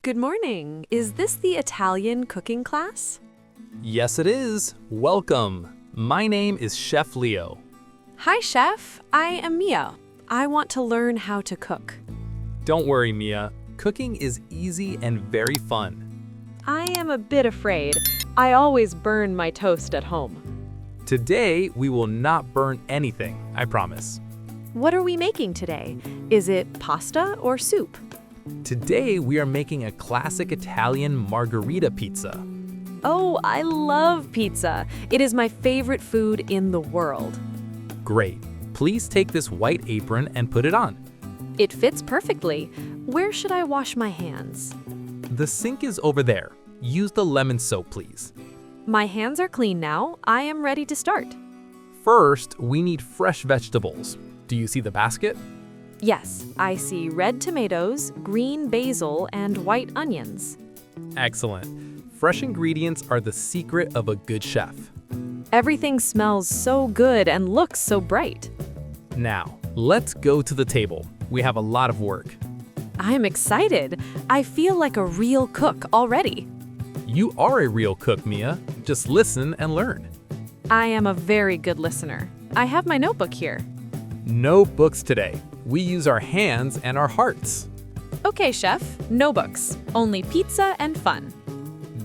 Good morning. Is this the Italian cooking class? Yes, it is. Welcome. My name is Chef Leo. Hi, Chef. I am Mia. I want to learn how to cook. Don't worry, Mia. Cooking is easy and very fun. I am a bit afraid. I always burn my toast at home. Today, we will not burn anything, I promise. What are we making today? Is it pasta or soup? Today, we are making a classic Italian margherita pizza. Oh, I love pizza. It is my favorite food in the world. Great. Please take this white apron and put it on. It fits perfectly. Where should I wash my hands? The sink is over there. Use the lemon soap, please. My hands are clean now. I am ready to start. First, we need fresh vegetables. Do you see the basket? Yes, I see red tomatoes, green basil, and white onions. Excellent. Fresh ingredients are the secret of a good chef. Everything smells so good and looks so bright. Now, let's go to the table. We have a lot of work. I'm excited. I feel like a real cook already. You are a real cook, Mia. Just listen and learn. I am a very good listener. I have my notebook here. No books today. We use our hands and our hearts. Okay, Chef. No books. Only pizza and fun.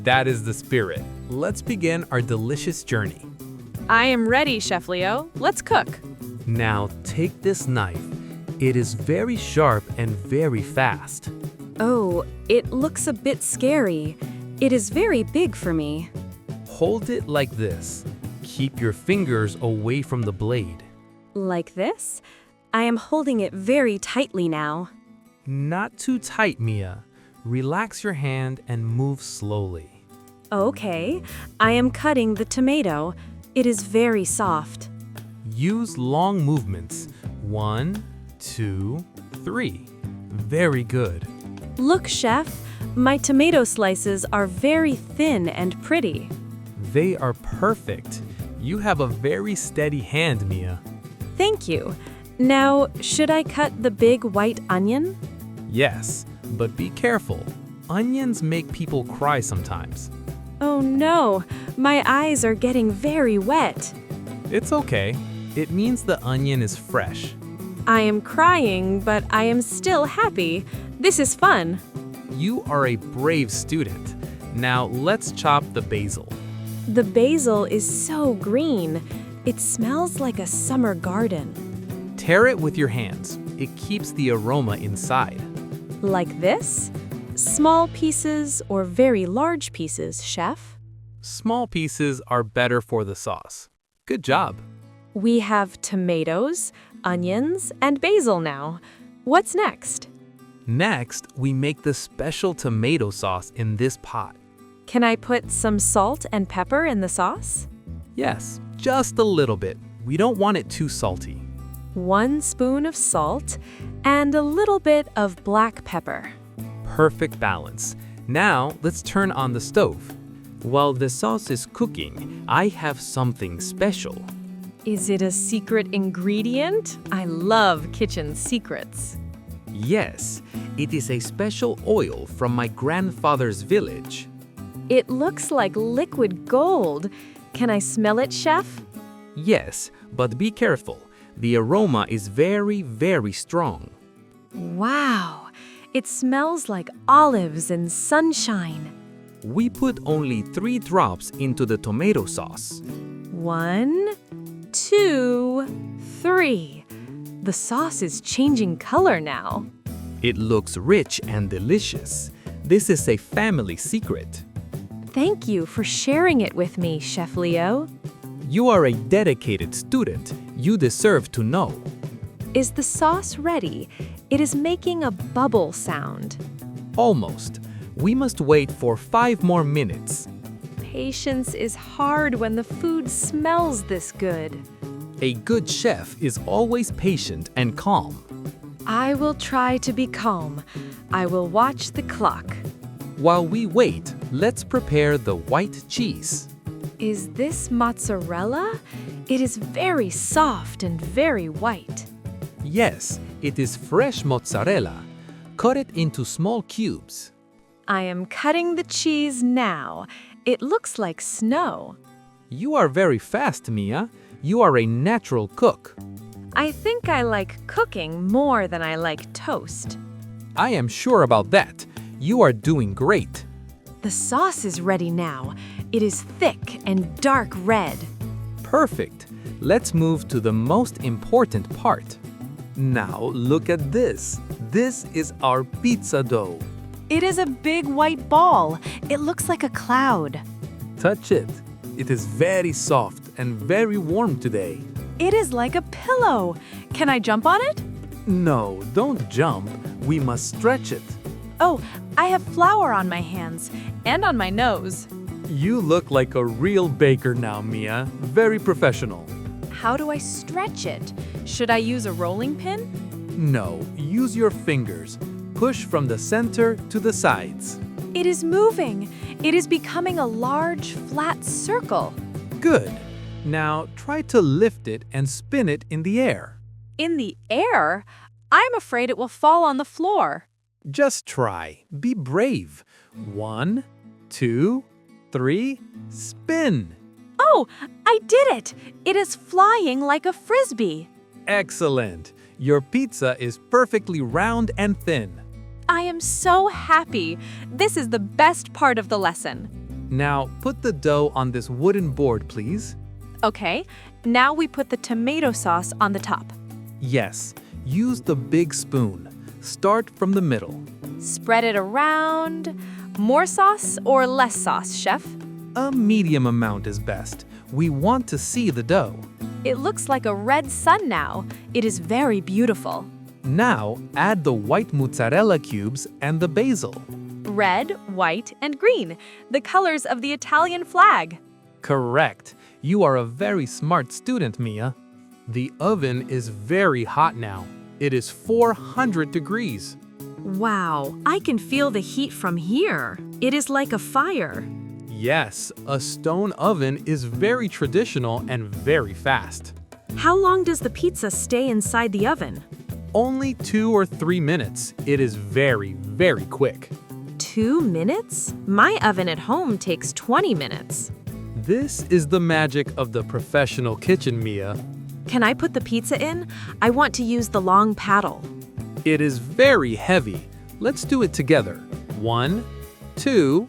That is the spirit. Let's begin our delicious journey. I am ready, Chef Leo. Let's cook. Now, take this knife. It is very sharp and very fast. Oh, it looks a bit scary. It is very big for me. Hold it like this. Keep your fingers away from the blade. Like this? I am holding it very tightly now. Not too tight, Mia. Relax your hand and move slowly. Okay, I am cutting the tomato. It is very soft. Use long movements. 1, 2, 3. Very good. Look, Chef, my tomato slices are very thin and pretty. They are perfect. You have a very steady hand, Mia. Thank you. Now, should I cut the big white onion? Yes, but be careful. Onions make people cry sometimes. Oh no, my eyes are getting very wet. It's okay. It means the onion is fresh. I am crying, but I am still happy. This is fun. You are a brave student. Now let's chop the basil. The basil is so green. It smells like a summer garden. Tear it with your hands. It keeps the aroma inside. Like this? Small pieces or very large pieces, Chef? Small pieces are better for the sauce. Good job. We have tomatoes, onions, and basil now. What's next? Next, we make the special tomato sauce in this pot. Can I put some salt and pepper in the sauce? Yes, just a little bit. We don't want it too salty. 1 spoon of salt and a little bit of black pepper. Perfect balance. Now, let's turn on the stove. While the sauce is cooking, I have something special. Is it a secret ingredient? I love kitchen secrets. Yes, it is a special oil from my grandfather's village. It looks like liquid gold. Can I smell it, Chef? Yes, but be careful. The aroma is very, very strong. Wow, it smells like olives and sunshine. We put only 3 drops into the tomato sauce. 1, 2, 3. The sauce is changing color now. It looks rich and delicious. This is a family secret. Thank you for sharing it with me, Chef Leo. You are a dedicated student. You deserve to know. Is the sauce ready? It is making a bubble sound. Almost. We must wait for 5 more minutes. Patience is hard when the food smells this good. A good chef is always patient and calm. I will try to be calm. I will watch the clock. While we wait, let's prepare the white cheese. Is this mozzarella? It is very soft and very white. Yes, it is fresh mozzarella. Cut it into small cubes. I am cutting the cheese now. It looks like snow. You are very fast, Mia. You are a natural cook. I think I like cooking more than I like toast. I am sure about that. You are doing great. The sauce is ready now. It is thick and dark red. Perfect. Let's move to the most important part. Now look at this. This is our pizza dough. It is a big white ball. It looks like a cloud. Touch it. It is very soft and very warm today. It is like a pillow. Can I jump on it? No, don't jump. We must stretch it. Oh, I have flour on my hands and on my nose. You look like a real baker now, Mia. Very professional. How do I stretch it? Should I use a rolling pin? No, use your fingers. Push from the center to the sides. It is moving. It is becoming a large, flat circle. Good. Now try to lift it and spin it in the air. In the air? I'm afraid it will fall on the floor. Just try. Be brave. 1, 2, 3, spin. Oh, I did it! It is flying like a frisbee. Excellent. Your pizza is perfectly round and thin. I am so happy. This is the best part of the lesson. Now put the dough on this wooden board, please. Okay, now we put the tomato sauce on the top. Yes, use the big spoon. Start from the middle. Spread it around. More sauce or less sauce, chef? A medium amount is best. We want to see the dough. It looks like a red sun now. It is very beautiful. Now add the white mozzarella cubes and the basil. Red, white, and green, the colors of the Italian flag. Correct. You are a very smart student, Mia. The oven is very hot now. It is 400 degrees. Wow, I can feel the heat from here. It is like a fire. Yes, a stone oven is very traditional and very fast. How long does the pizza stay inside the oven? Only 2 or 3 minutes. It is very, very quick. 2 minutes? My oven at home takes 20 minutes. This is the magic of the professional kitchen, Mia. Can I put the pizza in? I want to use the long paddle. It is very heavy. Let's do it together. 1, 2.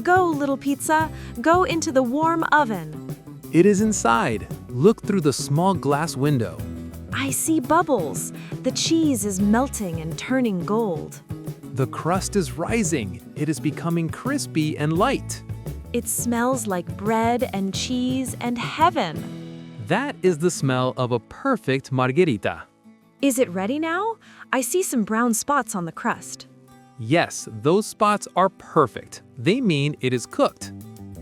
Go, little pizza. Go into the warm oven. It is inside. Look through the small glass window. I see bubbles. The cheese is melting and turning gold. The crust is rising. It is becoming crispy and light. It smells like bread and cheese and heaven. That is the smell of a perfect margherita. Is it ready now? I see some brown spots on the crust. Yes, those spots are perfect. They mean it is cooked.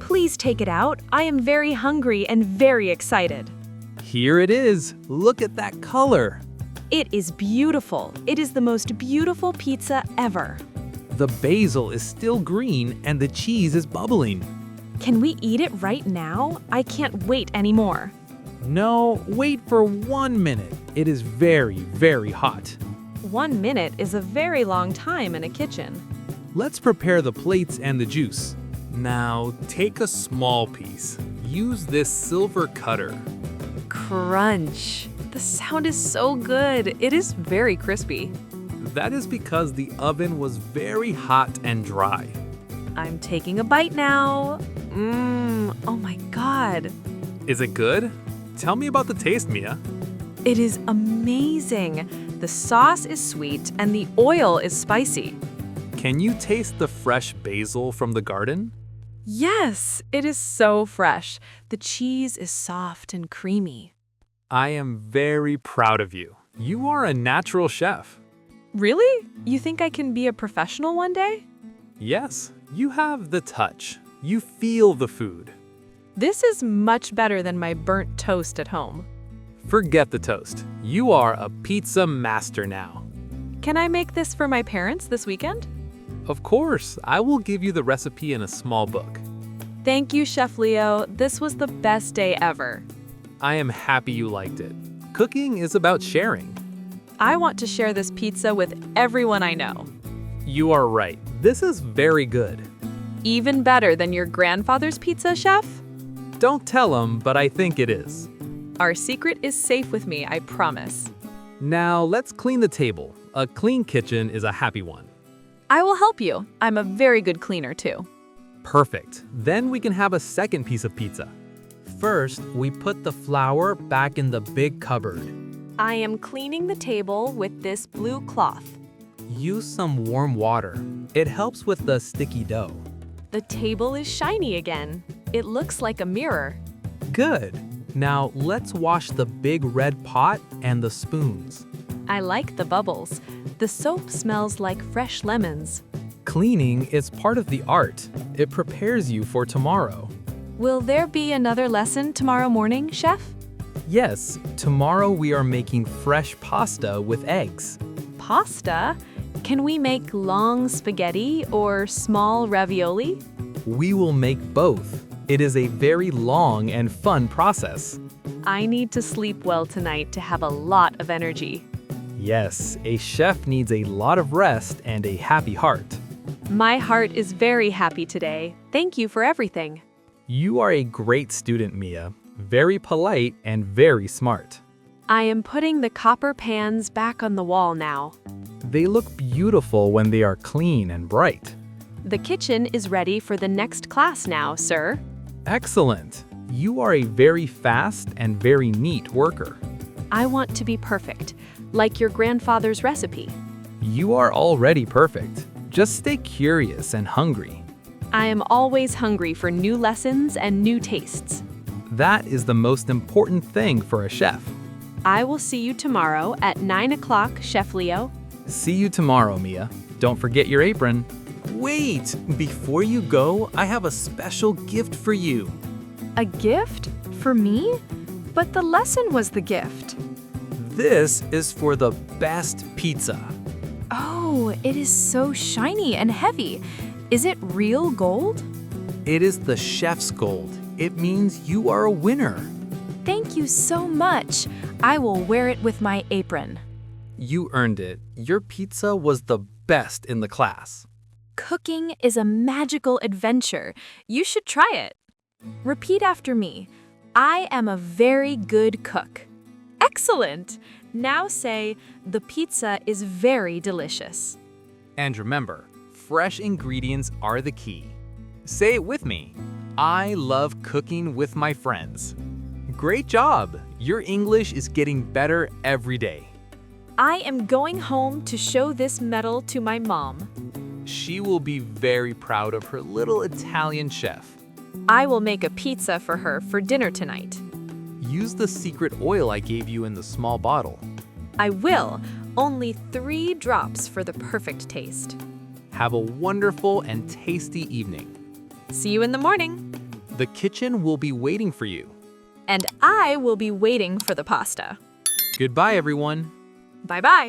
Please take it out. I am very hungry and very excited. Here it is. Look at that color. It is beautiful. It is the most beautiful pizza ever. The basil is still green and the cheese is bubbling. Can we eat it right now? I can't wait anymore. No, wait for 1 minute. It is very, very hot. 1 minute is a very long time in a kitchen. Let's prepare the plates and the juice. Now, take a small piece. Use this silver cutter. Crunch. The sound is so good. It is very crispy. That is because the oven was very hot and dry. I'm taking a bite now. Oh my God. Is it good? Tell me about the taste, Mia. It is amazing. The sauce is sweet and the oil is spicy. Can you taste the fresh basil from the garden? Yes, it is so fresh. The cheese is soft and creamy. I am very proud of you. You are a natural chef. Really? You think I can be a professional one day? Yes, you have the touch. You feel the food. This is much better than my burnt toast at home. Forget the toast. You are a pizza master now. Can I make this for my parents this weekend? Of course, I will give you the recipe in a small book. Thank you, Chef Leo. This was the best day ever. I am happy you liked it. Cooking is about sharing. I want to share this pizza with everyone I know. You are right. This is very good. Even better than your grandfather's pizza, chef? Don't tell him, but I think it is. Our secret is safe with me, I promise. Now let's clean the table. A clean kitchen is a happy one. I will help you. I'm a very good cleaner, too. Perfect. Then we can have a second piece of pizza. First, we put the flour back in the big cupboard. I am cleaning the table with this blue cloth. Use some warm water. It helps with the sticky dough. The table is shiny again. It looks like a mirror. Good. Now let's wash the big red pot and the spoons. I like the bubbles. The soap smells like fresh lemons. Cleaning is part of the art. It prepares you for tomorrow. Will there be another lesson tomorrow morning, chef? Yes, tomorrow we are making fresh pasta with eggs. Pasta? Can we make long spaghetti or small ravioli? We will make both. It is a very long and fun process. I need to sleep well tonight to have a lot of energy. Yes, a chef needs a lot of rest and a happy heart. My heart is very happy today. Thank you for everything. You are a great student, Mia. Very polite and very smart. I am putting the copper pans back on the wall now. They look beautiful when they are clean and bright. The kitchen is ready for the next class now, sir. Excellent. You are a very fast and very neat worker. I want to be perfect, like your grandfather's recipe. You are already perfect. Just stay curious and hungry. I am always hungry for new lessons and new tastes. That is the most important thing for a chef. I will see you tomorrow at 9 o'clock, Chef Leo. See you tomorrow, Mia. Don't forget your apron. Wait! Before you go, I have a special gift for you. A gift? For me? But the lesson was the gift. This is for the best pizza. Oh, it is so shiny and heavy. Is it real gold? It is the chef's gold. It means you are a winner. Thank you so much. I will wear it with my apron. You earned it. Your pizza was the best in the class. Cooking is a magical adventure. You should try it. Repeat after me. I am a very good cook. Excellent! Now say, the pizza is very delicious. And remember, fresh ingredients are the key. Say it with me. I love cooking with my friends. Great job! Your English is getting better every day. I am going home to show this medal to my mom. She will be very proud of her little Italian chef. I will make a pizza for her for dinner tonight. Use the secret oil I gave you in the small bottle. I will. Only 3 drops for the perfect taste. Have a wonderful and tasty evening. See you in the morning. The kitchen will be waiting for you. And I will be waiting for the pasta. Goodbye, everyone. Bye-bye.